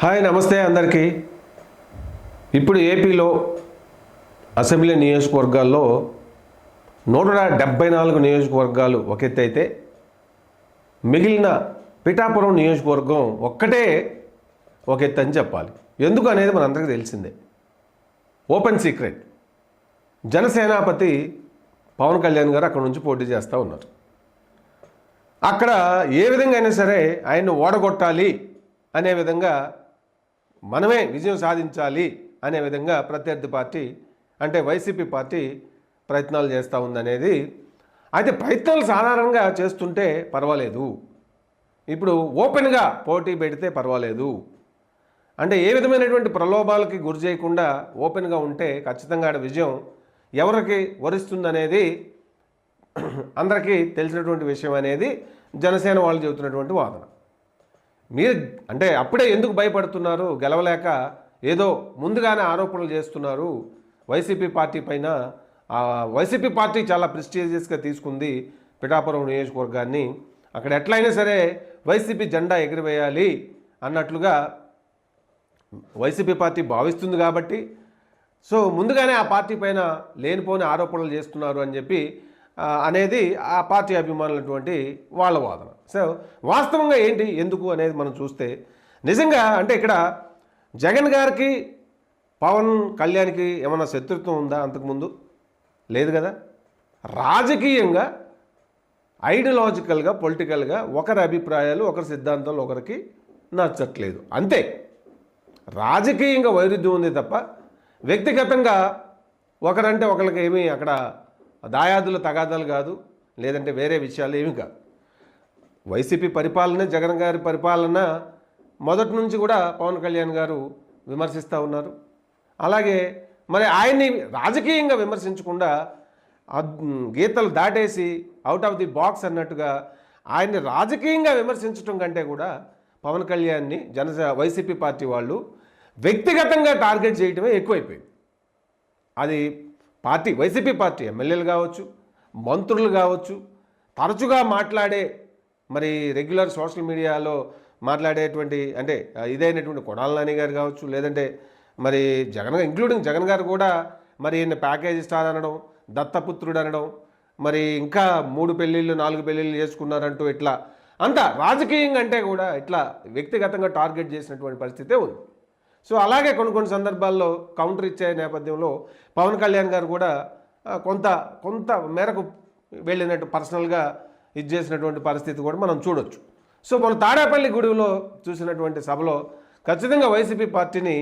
Hi నమస్తే అందరికీ. ఇప్పుడు ఏపీలో అసెంబ్లీ నియోజకవర్గాల్లో 174 నియోజకవర్గాలు ఒక ఎత్తు అయితే మిగిలిన పిఠాపురం నియోజకవర్గం ఒక్కటే ఒక ఎత్తు అని చెప్పాలి. ఎందుకు అనేది మనందరికీ తెలిసిందే. Open secret. జనసేనాపతి పవన్ కళ్యాణ్ గారు అక్కడ నుంచి పోటీ చేస్తూ ఉన్నారు. అక్కడ ఏ విధంగా అయినా సరే ఆయన్ని ఓడగొట్టాలి అనే విధంగా, మనమే విజయం సాధించాలి అనే విధంగా ప్రత్యర్థి పార్టీ అంటే వైసీపీ పార్టీ ప్రయత్నాలు చేస్తూ ఉందనేది. అయితే ప్రయత్నాలు సాధారణంగా చేస్తుంటే పర్వాలేదు, ఇప్పుడు ఓపెన్గా పోటీ పెడితే పర్వాలేదు. అంటే ఏ విధమైనటువంటి ప్రలోభాలకి గురి చేయకుండా ఓపెన్గా ఉంటే ఖచ్చితంగా ఆడ విజయం ఎవరికి వరిస్తుందనేది అందరికీ తెలిసినటువంటి విషయం అనేది జనసేన వాళ్ళు చెబుతున్నటువంటి వాదన. మీరు అంటే అప్పుడే ఎందుకు భయపడుతున్నారు? గెలవలేక ఏదో ముందుగానే ఆరోపణలు చేస్తున్నారు వైసీపీ పార్టీ పైన. వైసీపీ పార్టీ చాలా ప్రెస్టీజియస్గా తీసుకుంది పిఠాపురం నియోజకవర్గాన్ని. అక్కడ ఎట్లయినా సరే వైసీపీ జెండా ఎగిరివేయాలి అన్నట్లుగా వైసీపీ పార్టీ భావిస్తుంది కాబట్టి, సో ముందుగానే ఆ పార్టీ పైన లేనిపోని ఆరోపణలు చేస్తున్నారు అని చెప్పి అనేది ఆ పార్టీ అభిమానులటువంటి వాళ్ళ వాదన. సో వాస్తవంగా ఏంటి, ఎందుకు అనేది మనం చూస్తే నిజంగా అంటే ఇక్కడ జగన్ గారికి పవన్ కళ్యాణ్కి ఏమైనా శత్రుత్వం ఉందా? అంతకుముందు లేదు కదా. రాజకీయంగా ఐడియాలజికల్గా పొలిటికల్గా ఒకరి అభిప్రాయాలు ఒకరి సిద్ధాంతాలు ఒకరికి నచ్చట్లేదు, అంతే. రాజకీయంగా వైరుధ్యం ఉంది తప్ప వ్యక్తిగతంగా ఒకరంటే ఒకరికి ఏమీ అక్కడ దాయాదులు తగాదాలు కాదు, లేదంటే వేరే విషయాలు ఏమి కాదు. వైసీపీ పరిపాలన, జగన్ గారి పరిపాలన మొదటి నుంచి కూడా పవన్ కళ్యాణ్ గారు విమర్శిస్తూ ఉన్నారు. అలాగే మరి ఆయన్ని రాజకీయంగా విమర్శించకుండా గీతలు దాటేసి అవుట్ ఆఫ్ ది బాక్స్ అన్నట్టుగా ఆయన్ని రాజకీయంగా విమర్శించడం కంటే కూడా పవన్ కళ్యాణ్ని వైసీపీ పార్టీ వాళ్ళు వ్యక్తిగతంగా టార్గెట్ చేయడమే ఎక్కువైపోయింది. అది పార్టీ వైసీపీ పార్టీ ఎమ్మెల్యేలు కావచ్చు, మంత్రులు కావచ్చు, తరచుగా మాట్లాడే మరి రెగ్యులర్ సోషల్ మీడియాలో మాట్లాడేటువంటి అంటే ఇదైనటువంటి కొడాల నాని గారు కావచ్చు, లేదంటే మరి ఇంక్లూడింగ్ జగన్ గారు కూడా మరి ఈయన ప్యాకేజ్ స్టార్ అనడం, దత్తపుత్రుడు అనడం, మరి ఇంకా 3 పెళ్ళిళ్ళు 4 పెళ్ళిళ్ళు చేసుకున్నారంటూ ఇట్లా అంతా రాజకీయంగా అంటే కూడా ఇట్లా వ్యక్తిగతంగా టార్గెట్ చేసినటువంటి పరిస్థితే ఉంది. సో అలాగే కొన్ని సందర్భాల్లో కౌంటర్ ఇచ్చే నేపథ్యంలో పవన్ కళ్యాణ్ గారు కూడా కొంత మేరకు వెళ్ళినట్టు పర్సనల్గా ఇది చేసినటువంటి పరిస్థితి కూడా మనం చూడొచ్చు. సో మన తాడేపల్లి గూడెంలో చూసినటువంటి సభలో ఖచ్చితంగా వైసీపీ పార్టీని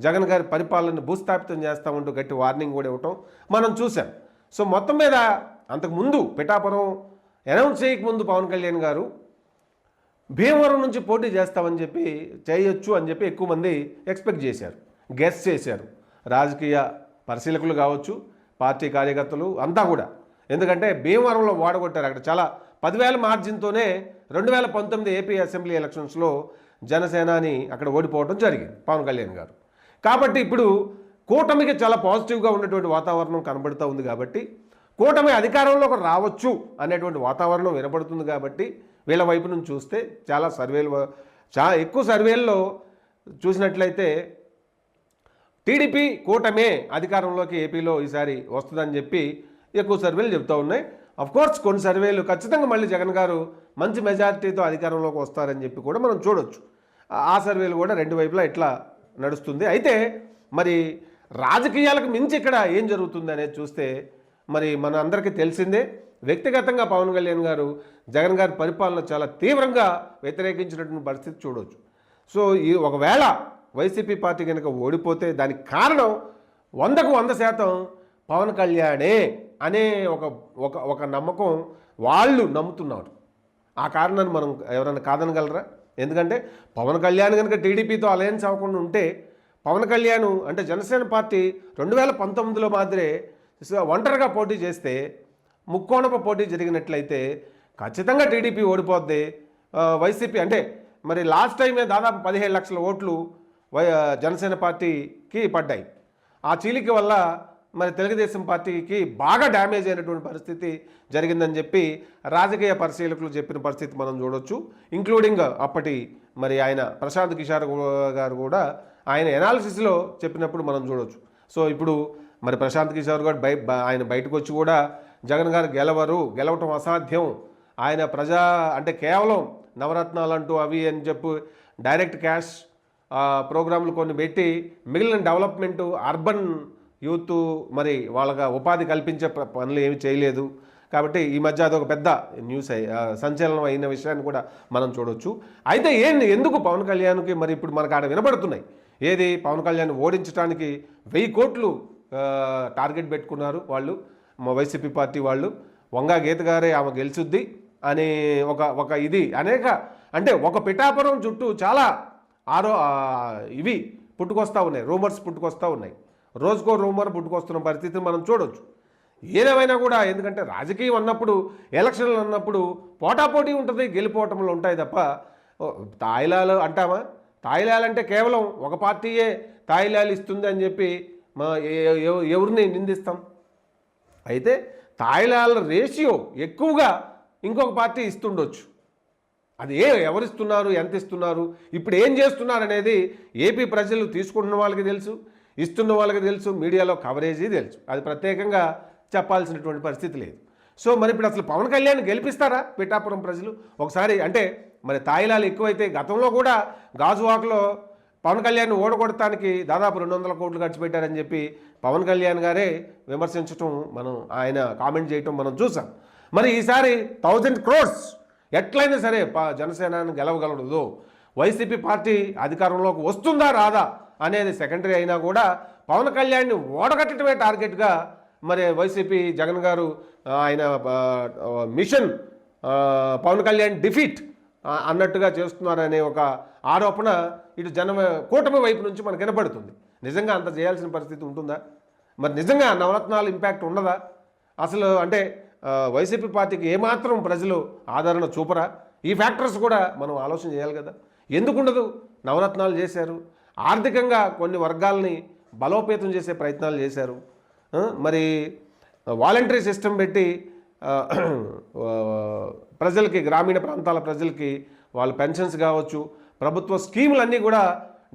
జగన్ గారి పరిపాలనను భూస్థాపితం చేస్తామంటూ గట్టి వార్నింగ్ కూడా ఇవ్వటం మనం చూసాం. సో మొత్తం మీద అంతకుముందు పిఠాపురం అనౌన్స్ చేయకముందు పవన్ కళ్యాణ్ గారు భీమవరం నుంచి పోటీ చేస్తామని చెప్పి చేయొచ్చు అని చెప్పి ఎక్కువ మంది ఎక్స్పెక్ట్ చేశారు, గెస్ చేశారు. రాజకీయ పరిశీలకులు కావచ్చు, పార్టీ కార్యకర్తలు అంతా కూడా. ఎందుకంటే భీమవరంలో ఓడగొట్టారు. అక్కడ చాలా 10,000 మార్జిన్తోనే 2019 ఏపీ అసెంబ్లీ ఎలక్షన్స్లో జనసేనాని అక్కడ ఓడిపోవడం జరిగింది పవన్ కళ్యాణ్ గారు. కాబట్టి ఇప్పుడు కూటమికి చాలా పాజిటివ్గా ఉన్నటువంటి వాతావరణం కనబడుతూ ఉంది. కాబట్టి కూటమి అధికారంలోకి రావచ్చు అనేటువంటి వాతావరణం వినపడుతుంది. కాబట్టి వీళ్ళ వైపు నుంచి చూస్తే చాలా ఎక్కువ సర్వేల్లో చూసినట్లయితే టీడీపీ కూటమే అధికారంలోకి ఏపీలో ఈసారి వస్తుందని చెప్పి ఎక్కువ సర్వేలు చెబుతూ ఉన్నాయి. అఫ్కోర్స్ కొన్ని సర్వేలు ఖచ్చితంగా మళ్ళీ జగన్ గారు మంచి మెజారిటీతో అధికారంలోకి వస్తారని చెప్పి కూడా మనం చూడొచ్చు. ఆ సర్వేలు కూడా రెండు వైపులా ఇట్లా నడుస్తుంది. అయితే మరి రాజకీయాలకు మించి ఇక్కడ ఏం జరుగుతుంది అనేది చూస్తే మరి మన అందరికీ తెలిసిందే. వ్యక్తిగతంగా పవన్ కళ్యాణ్ గారు జగన్ గారి పరిపాలన చాలా తీవ్రంగా వ్యతిరేకించినటువంటి పరిస్థితి చూడవచ్చు. సో ఒకవేళ వైసీపీ పార్టీ కనుక ఓడిపోతే దానికి కారణం 100కు 100% పవన్ కళ్యాణే అనే ఒక నమ్మకం వాళ్ళు నమ్ముతున్నారు. ఆ కారణాన్ని మనం ఎవరైనా కాదనగలరా? ఎందుకంటే పవన్ కళ్యాణ్ కనుక టీడీపీతో అలయన్స్ అవ్వకుండా ఉంటే, పవన్ కళ్యాణ్ అంటే జనసేన పార్టీ 2019లో మాదిరే ఒంటరిగా పోటీ చేస్తే, ముక్కోణపు పోటీ జరిగినట్లయితే ఖచ్చితంగా టీడీపీ ఓడిపోద్ది. వైసీపీ అంటే మరి లాస్ట్ టైమే దాదాపు 17 లక్షల ఓట్లు జనసేన పార్టీకి పడ్డాయి. ఆ చీలిక వల్ల మరి తెలుగుదేశం పార్టీకి బాగా డ్యామేజ్ అయినటువంటి పరిస్థితి జరిగిందని చెప్పి రాజకీయ పరిశీలకులు చెప్పిన పరిస్థితి మనం చూడొచ్చు. ఇంక్లూడింగ్ అప్పటి మరి ఆయన ప్రశాంత్ కిషోర్ గారు కూడా ఆయన ఎనాలిసిస్లో చెప్పినప్పుడు మనం చూడొచ్చు. సో ఇప్పుడు మరి ప్రశాంత్ కిషోర్ గారు ఆయన బయటకు వచ్చి కూడా జగన్ గారు గెలవటం అసాధ్యం, ఆయన అంటే కేవలం నవరత్నాలు అంటూ అవి అని చెప్పి డైరెక్ట్ క్యాష్ ప్రోగ్రాంలు కొన్ని పెట్టి మిగిలిన డెవలప్మెంటు అర్బన్ యూత్ మరి వాళ్ళగా ఉపాధి కల్పించే పనులు ఏమి చేయలేదు. కాబట్టి ఈ మధ్య అదొక పెద్ద న్యూస్ సంచలనం అయిన విషయాన్ని కూడా మనం చూడొచ్చు. అయితే ఎందుకు పవన్ కళ్యాణ్కి మరి ఇప్పుడు మనకు ఆడ వినపడుతున్నాయి, ఏది పవన్ కళ్యాణ్ ఓడించడానికి 1000 కోట్లు టార్గెట్ పెట్టుకున్నారు వాళ్ళు, వైసీపీ పార్టీ వాళ్ళు. వంగా గీత గారే ఆమె గెలుచుద్ది అని ఒక ఇది అంటే ఒక పిఠాపురం చుట్టూ చాలా ఇవి పుట్టుకొస్తూ ఉన్నాయి, రూమర్స్ పుట్టుకొస్తూ ఉన్నాయి. రోజుకో రూమర్ పుట్టుకొస్తున్న పరిస్థితిని మనం చూడవచ్చు. ఏదేమైనా కూడా ఎందుకంటే రాజకీయం అన్నప్పుడు, ఎలక్షన్లు అన్నప్పుడు పోటాపోటీ ఉంటుంది, గెలిపోవటంలో ఉంటాయి తప్ప తాయిలాలు అంటామా? తాయిలాలు అంటే కేవలం ఒక పార్టీయే తాయిలాలు ఇస్తుంది అని చెప్పి ఎవరిని నిందిస్తాం? అయితే తాయిలాల రేషియో ఎక్కువగా ఇంకొక పార్టీ ఇస్తుండొచ్చు. అది ఎవరిస్తున్నారు, ఎంత ఇస్తున్నారు, ఇప్పుడు ఏం చేస్తున్నారు అనేది ఏపీ ప్రజలు తీసుకుంటున్న వాళ్ళకి తెలుసు, ఇస్తున్న వాళ్ళకి తెలుసు, మీడియాలో కవరేజీ తెలుసు. అది ప్రత్యేకంగా చెప్పాల్సినటువంటి పరిస్థితి లేదు. సో మరి ఇప్పుడు అసలు పవన్ కళ్యాణ్ గెలిపిస్తారా పిఠాపురం ప్రజలు? ఒకసారి అంటే మరి తాయిలాలు ఎక్కువైతే గతంలో కూడా గాజువాకలో పవన్ కళ్యాణ్ ఓడగొడటానికి దాదాపు 200 కోట్లు ఖర్చు పెట్టారని చెప్పి పవన్ కళ్యాణ్ గారే విమర్శించడం ఆయన కామెంట్ చేయటం మనం చూసాం. మరి ఈసారి 1000 crores ఎట్లయినా సరే జనసేనని గెలవగలదు, వైసీపీ పార్టీ అధికారంలోకి వస్తుందా రాదా అనేది సెకండరీ అయినా కూడా పవన్ కళ్యాణ్ని ఓడగట్టడమే టార్గెట్గా మరి వైసీపీ జగన్ గారు ఆయన మిషన్ పవన్ కళ్యాణ్ డిఫీట్ అన్నట్టుగా చేస్తున్నారనే ఒక ఆరోపణ ఇటు కూటమి వైపు నుంచి మనకు వినపడుతుంది. నిజంగా అంత చేయాల్సిన పరిస్థితి ఉంటుందా? మరి నిజంగా నవరత్నాలు ఇంపాక్ట్ ఉండదా? అసలు అంటే వైసీపీ పార్టీకి ఏమాత్రం ప్రజలు ఆదరణ చూపరా? ఈ ఫ్యాక్టర్స్ కూడా మనం ఆలోచన చేయాలి కదా. ఎందుకుండదు? నవరత్నాలు చేశారు, ఆర్థికంగా కొన్ని వర్గాలని బలోపేతం చేసే ప్రయత్నాలు చేశారు. మరి వాలంటరీ సిస్టమ్ పెట్టి ప్రజలకి, గ్రామీణ ప్రాంతాల ప్రజలకి వాళ్ళ పెన్షన్స్ కావచ్చు, ప్రభుత్వ స్కీములన్నీ కూడా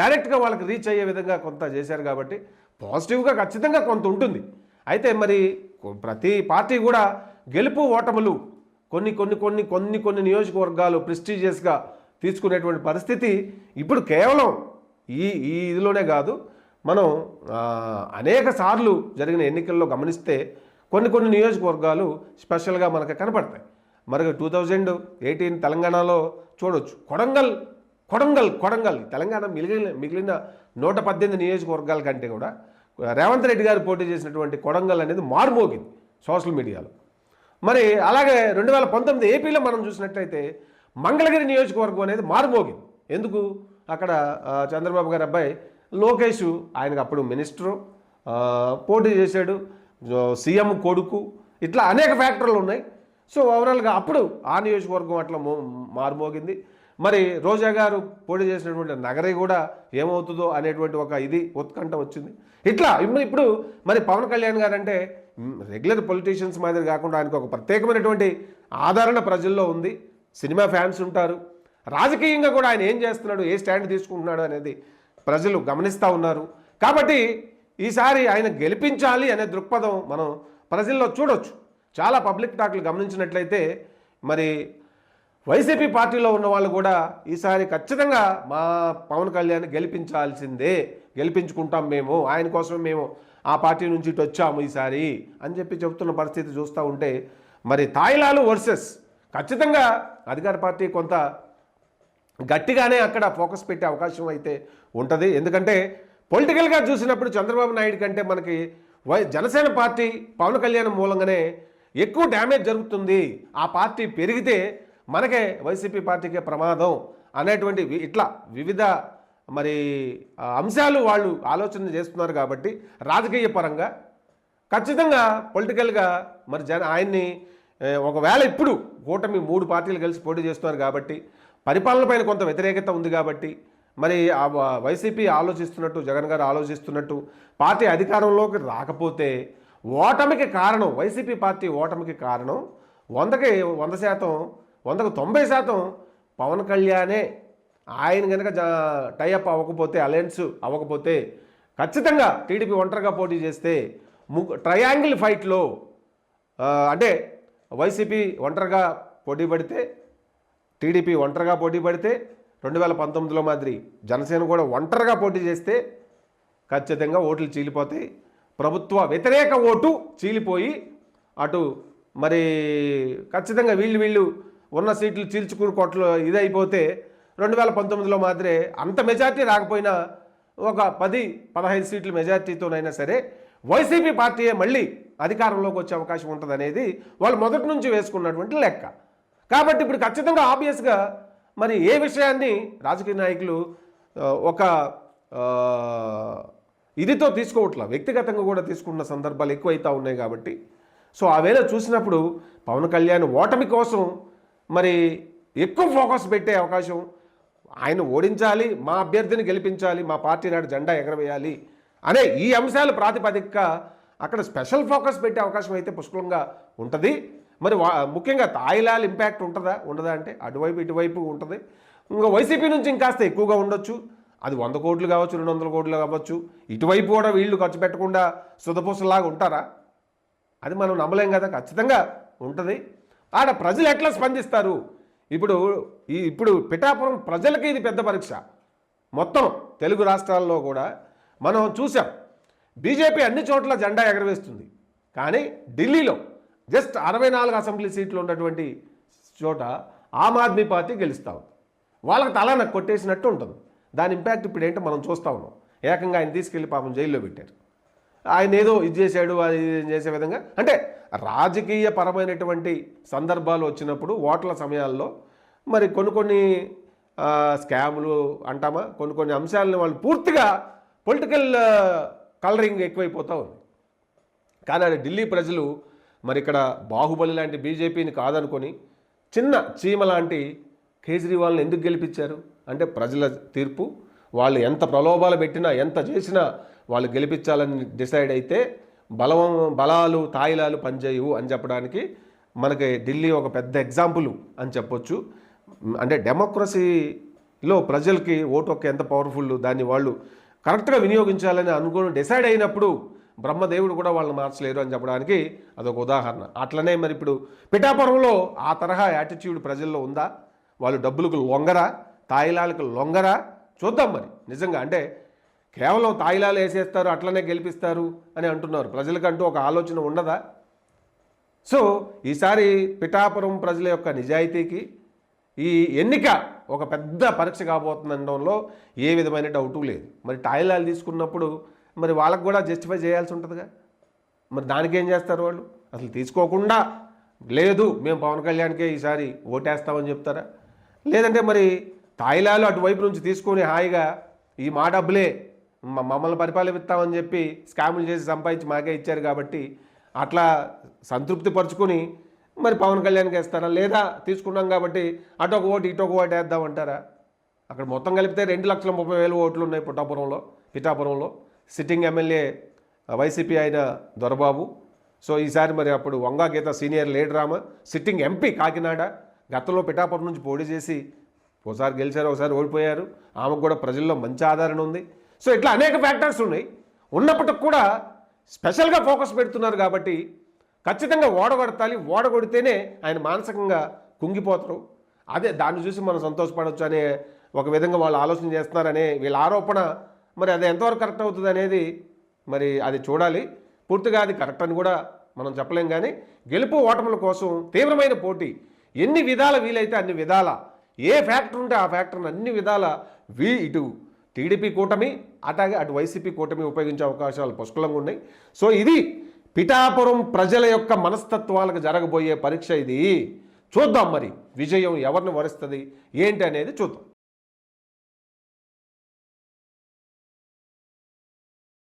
డైరెక్ట్గా వాళ్ళకి రీచ్ అయ్యే విధంగా కొంత చేశారు. కాబట్టి పాజిటివ్గా ఖచ్చితంగా కొంత ఉంటుంది. అయితే మరి ప్రతి పార్టీ కూడా గెలుపు ఓటములు కొన్ని నియోజకవర్గాలు ప్రెస్టీజియస్గా తీసుకునేటువంటి పరిస్థితి ఇప్పుడు కేవలం ఈ ఇదిలోనే కాదు, మనం అనేక సార్లు జరిగిన ఎన్నికల్లో గమనిస్తే కొన్ని నియోజకవర్గాలు స్పెషల్గా మనకు కనపడతాయి. మరి 2018 తెలంగాణలో చూడవచ్చు. కొడంగల్ తెలంగాణ మిగిలిన 118 నియోజకవర్గాల కంటే కూడా రేవంత్ రెడ్డి గారు పోటీ చేసినటువంటి కొడంగల్ అనేది మారుమోగింది సోషల్ మీడియాలో. మరి అలాగే 2019 ఏపీలో మనం చూసినట్లయితే మంగళగిరి నియోజకవర్గం అనేది మారుమోగింది. ఎందుకు? అక్కడ చంద్రబాబు గారి అబ్బాయి లోకేష్, ఆయనకు అప్పుడు మినిస్టరు, పోటీ చేశాడు, సీఎం కొడుకు, ఇట్లా అనేక ఫ్యాక్టర్లు ఉన్నాయి. సో ఓవరాల్గా అప్పుడు ఆ నియోజకవర్గం అట్లా మారుమోగింది. మరి రోజా గారు పోటీ చేసినటువంటి నగరి కూడా ఏమవుతుందో అనేటువంటి ఒక ఉత్కంఠ వచ్చింది. ఇట్లా ఇప్పుడు మరి పవన్ కళ్యాణ్ గారు అంటే రెగ్యులర్ పొలిటీషియన్స్ మాదిరి కాకుండా ఆయనకు ఒక ప్రత్యేకమైనటువంటి ఆదరణ ప్రజల్లో ఉంది. సినిమా ఫ్యాన్స్ ఉంటారు. రాజకీయంగా కూడా ఆయన ఏం చేస్తున్నాడు, ఏ స్టాండ్ తీసుకుంటున్నాడు అనేది ప్రజలు గమనిస్తూ ఉన్నారు. కాబట్టి ఈసారి ఆయన గెలిపించాలి అనే దృక్పథం మనం ప్రజల్లో చూడొచ్చు. చాలా పబ్లిక్ టాక్లు గమనించినట్లయితే మరి వైసీపీ పార్టీలో ఉన్న వాళ్ళు కూడా ఈసారి ఖచ్చితంగా మా పవన్ కళ్యాణ్ గెలిపించాల్సిందే, గెలిపించుకుంటాం మేము, ఆయన కోసం మేము ఆ పార్టీ నుంచి ఇటు వచ్చాము ఈసారి అని చెప్పి చెబుతున్న పరిస్థితి చూస్తూ ఉంటే మరి తాయిలాలు వర్సెస్ ఖచ్చితంగా అధికార పార్టీ కొంత గట్టిగానే అక్కడ ఫోకస్ పెట్టే అవకాశం అయితే ఉంటుంది. ఎందుకంటే పొలిటికల్గా చూసినప్పుడు చంద్రబాబు నాయుడు కంటే మనకి జనసేన పార్టీ పవన్ కళ్యాణ్ మూలంగానే ఎక్కువ డ్యామేజ్ జరుగుతుంది. ఆ పార్టీ పెరిగితే మనకే వైసీపీ పార్టీకే ప్రమాదం అనేటువంటి ఇట్లా వివిధ మరి అంశాలు వాళ్ళు ఆలోచన చేస్తున్నారు. కాబట్టి రాజకీయ పరంగా ఖచ్చితంగా పొలిటికల్గా మరి ఆయన్ని ఒకవేళ ఇప్పుడు కూటమి 3 పార్టీలు కలిసి పోటీ చేస్తున్నారు కాబట్టి పరిపాలన పైన కొంత వ్యతిరేకత ఉంది. కాబట్టి మరి వైసీపీ ఆలోచిస్తున్నట్టు, జగన్ గారు ఆలోచిస్తున్నట్టు పార్టీ అధికారంలోకి రాకపోతే ఓటమికి కారణం, వైసీపీ పార్టీ ఓటమికి కారణం 100కి 100%, 100కు 90% పవన్ కళ్యాణే. ఆయన కనుక టైఅప్ అవ్వకపోతే, అలయన్స్ అవ్వకపోతే ఖచ్చితంగా టీడీపీ ఒంటరిగా పోటీ చేస్తే ట్రయాంగిల్ ఫైట్లో అంటే వైసీపీ ఒంటరిగా పోటీ పడితే, టీడీపీ ఒంటరిగా పోటీ పడితే, 2019లో మాదిరి జనసేన కూడా ఒంటరిగా పోటీ చేస్తే ఖచ్చితంగా ఓట్లు చీలిపోతాయి. ప్రభుత్వ వ్యతిరేక ఓటు చీలిపోయి అటు మరి ఖచ్చితంగా వీళ్ళు ఉన్న సీట్లు చీల్చుకుని కొట్లు ఇదైపోతే 2019లో మాదిరే అంత మెజార్టీ రాకపోయినా ఒక 10-15 సీట్ల మెజార్టీతోనైనా సరే వైసీపీ పార్టీయే మళ్ళీ అధికారంలోకి వచ్చే అవకాశం ఉంటుంది అనేది వాళ్ళు మొదటి నుంచి వేసుకున్నటువంటి లెక్క. కాబట్టి ఇప్పుడు ఖచ్చితంగా ఆబ్వియస్గా మరి ఏ విషయాన్ని రాజకీయ నాయకులు ఒక ఇదితో తీసుకోవట్లా, వ్యక్తిగతంగా కూడా తీసుకున్న సందర్భాలు ఎక్కువైతా ఉన్నాయి. కాబట్టి సో ఆ వేళ చూసినప్పుడు పవన్ కళ్యాణ్ ఓటమి కోసం మరి ఎక్కువ ఫోకస్ పెట్టే అవకాశం, ఆయన ఓడించాలి, మా అభ్యర్థిని గెలిపించాలి, మా పార్టీ నాడు జెండా ఎగరవేయాలి అనే ఈ అంశాలు ప్రాతిపదికగా అక్కడ స్పెషల్ ఫోకస్ పెట్టే అవకాశం అయితే పుష్కలంగా ఉంటుంది. మరి ముఖ్యంగా తాయిలాల్ ఇంపాక్ట్ ఉంటుందా ఉండదా అంటే అటువైపు ఇటువైపు ఉంటుంది. ఇంకా వైసీపీ నుంచి ఇంకాస్త ఎక్కువగా ఉండొచ్చు, అది 100 కోట్లు కావచ్చు, 200 కోట్లు కావచ్చు. ఇటువైపు కూడా వీళ్ళు ఖర్చు పెట్టకుండా సుధపూసలాగా ఉంటారా, అది మనం నమ్మలేం కదా. ఖచ్చితంగా ఉంటుంది. ఆడ ప్రజలు ఎట్లా స్పందిస్తారు, ఇప్పుడు పిఠాపురం ప్రజలకి ఇది పెద్ద పరీక్ష. మొత్తం తెలుగు రాష్ట్రాల్లో కూడా మనం చూసాం, బీజేపీ అన్ని చోట్ల జెండా ఎగరవేస్తుంది. కానీ ఢిల్లీలో జస్ట్ 64 అసెంబ్లీ సీట్లు ఉన్నటువంటి చోట ఆమ్ ఆద్మీ పార్టీ గెలుస్తూ ఉంది. వాళ్ళకి తల నాకు కొట్టేసినట్టు ఉంటుంది. దాని ఇంపాక్ట్ ఇప్పుడు ఏంటో మనం చూస్తూ ఉన్నాం. ఏకంగా ఆయన తీసుకెళ్ళి పాపం జైల్లో పెట్టారు. ఆయన ఏదో ఇది చేశాడు, అది చేసే విధంగా అంటే రాజకీయ పరమైనటువంటి సందర్భాలు వచ్చినప్పుడు ఓట్ల సమయాల్లో మరి కొన్ని స్కాములు అంటామా, కొన్ని అంశాలను వాళ్ళు పూర్తిగా పొలిటికల్ కలరింగ్ ఎక్కువైపోతూ ఉంది. కానీ అది ఢిల్లీ ప్రజలు మరి ఇక్కడ బాహుబలి లాంటి బీజేపీని కాదనుకొని చిన్న చీమ లాంటి కేజ్రీవాల్ని ఎందుకు గెలిపించారు అంటే ప్రజల తీర్పు. వాళ్ళు ఎంత ప్రలోభాలు పెట్టినా, ఎంత చేసినా వాళ్ళు గెలిపించాలని డిసైడ్ అయితే బలాలు తాయిలాలు పనిచేయవు అని చెప్పడానికి మనకి ఢిల్లీ ఒక పెద్ద ఎగ్జాంపుల్ అని చెప్పొచ్చు. అంటే డెమోక్రసీలో ప్రజలకి ఓటు హక్కు ఎంత పవర్ఫుల్, దాన్ని వాళ్ళు కరెక్ట్గా వినియోగించాలని అనుకుని డిసైడ్ అయినప్పుడు బ్రహ్మదేవుడు కూడా వాళ్ళని మార్చలేరు అని చెప్పడానికి అదొక ఉదాహరణ. అట్లనే మరి ఇప్పుడు పిఠాపురంలో ఆ తరహా యాటిట్యూడ్ ప్రజల్లో ఉందా, వాళ్ళు డబ్బులకు లొంగరా, తాయిలాలకు లొంగరా, చూద్దాం మరి నిజంగా. అంటే కేవలం తాయిలాలు వేసేస్తారు అట్లనే గెలిపిస్తారు అని అంటున్నారు. ప్రజలకంటూ ఒక ఆలోచన ఉండదా? సో ఈసారి పిఠాపురం ప్రజల యొక్క నిజాయితీకి ఈ ఎన్నిక ఒక పెద్ద పరీక్ష కాబోతుందనడంలో ఏ విధమైన డౌటు లేదు. మరి తాయిలాలు తీసుకున్నప్పుడు మరి వాళ్ళకు కూడా జస్టిఫై చేయాల్సి ఉంటుందిగా. మరి దానికేం చేస్తారు వాళ్ళు? అసలు తీసుకోకుండా లేదు మేము పవన్ కళ్యాణ్కే ఈసారి ఓటేస్తామని చెప్తారా? లేదంటే మరి తాయిలాలు అటువైపు నుంచి తీసుకొని హాయిగా ఈ మా డబ్బులే మమ్మల్ని పరిపాలిస్తామని చెప్పి స్కాములు చేసి సంపాదించి మాకే ఇచ్చారు కాబట్టి అట్లా సంతృప్తి పరుచుకొని మరి పవన్ కళ్యాణ్కి వేస్తారా? లేదా తీసుకున్నాం కాబట్టి అటొక ఓటు ఇటొక ఓటు వేద్దామంటారా? అక్కడ మొత్తం కలిపితే 2,30,000 ఓట్లు ఉన్నాయి పిఠాపురంలో. సిట్టింగ్ ఎమ్మెల్యే వైసీపీ అయిన దొరబాబు. సో ఈసారి మరి అప్పుడు వంగా గీత సీనియర్ లీడర్ ఆమె, సిట్టింగ్ ఎంపీ కాకినాడ, గతంలో పిఠాపురం నుంచి పోటీ చేసి ఒకసారి గెలిచారు, ఒకసారి ఓడిపోయారు. ఆమెకు కూడా ప్రజల్లో మంచి ఆదరణ ఉంది. సో ఇట్లా అనేక ఫ్యాక్టర్స్ ఉన్నాయి. ఉన్నప్పటికి కూడా స్పెషల్గా ఫోకస్ పెడుతున్నారు కాబట్టి ఖచ్చితంగా ఓడగొడతాలి. ఓడగొడితేనే ఆయన మానసికంగా కుంగిపోతారు. అదే దాన్ని చూసి మనం సంతోషపడవచ్చు అనే ఒక విధంగా వాళ్ళు ఆలోచన చేస్తున్నారనే వీళ్ళ ఆరోపణ. మరి అది ఎంతవరకు కరెక్ట్ అవుతుంది అనేది మరి అది చూడాలి. పూర్తిగా అది కరెక్ట్ అని కూడా మనం చెప్పలేం. కానీ గెలుపు ఓటముల కోసం తీవ్రమైన పోటీ, ఎన్ని విధాల వీలైతే అన్ని విధాల, ఏ ఫ్యాక్టర్ ఉంటే ఆ ఫ్యాక్టర్ని అన్ని విధాల ఇటు టీడీపీ కూటమి అట్లాగే అటు వైసీపీ కూటమి ఉపయోగించే అవకాశాలు పుష్కలంగా ఉన్నాయి. సో ఇది పిఠాపురం ప్రజల యొక్క మనస్తత్వాలకు జరగబోయే పరీక్ష ఇది. చూద్దాం మరి విజయం ఎవరిని వరిస్తుంది ఏంటి అనేది చూద్దాం.